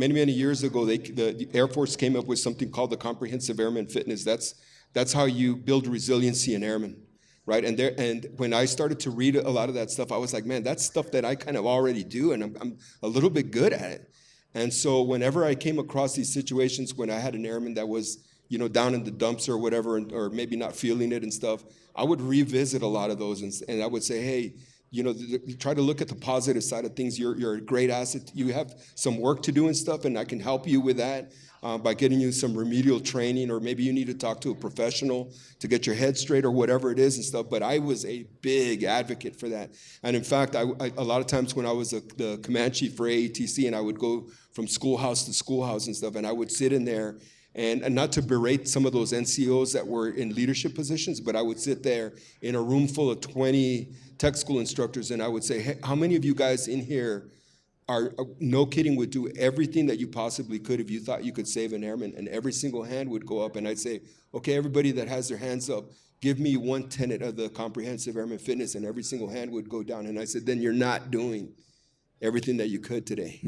many years ago, the Air Force came up with something called the Comprehensive Airman Fitness. That's how you build resiliency in airmen, right? And when I started to read a lot of that stuff, I was like, man, that's stuff that I kind of already do, and I'm a little bit good at it. And so whenever I came across these situations when I had an airman that was, down in the dumps or whatever, or maybe not feeling it and stuff, I would revisit a lot of those, and I would say, hey, try to look at the positive side of things. You're a great asset. You have some work to do and stuff, and I can help you with that by getting you some remedial training, or maybe you need to talk to a professional to get your head straight or whatever it is and stuff. But I was a big advocate for that. And in fact, a lot of times when I was the command chief for AATC, and I would go from schoolhouse to schoolhouse and stuff, and I would sit in there, and not to berate some of those NCOs that were in leadership positions, but I would sit there in a room full of 20 tech school instructors, and I would say, hey, how many of you guys in here are, no kidding, would do everything that you possibly could if you thought you could save an airman? And every single hand would go up, and I'd say, okay, everybody that has their hands up, give me one tenet of the Comprehensive Airman Fitness, and every single hand would go down. And I said, then you're not doing everything that you could today.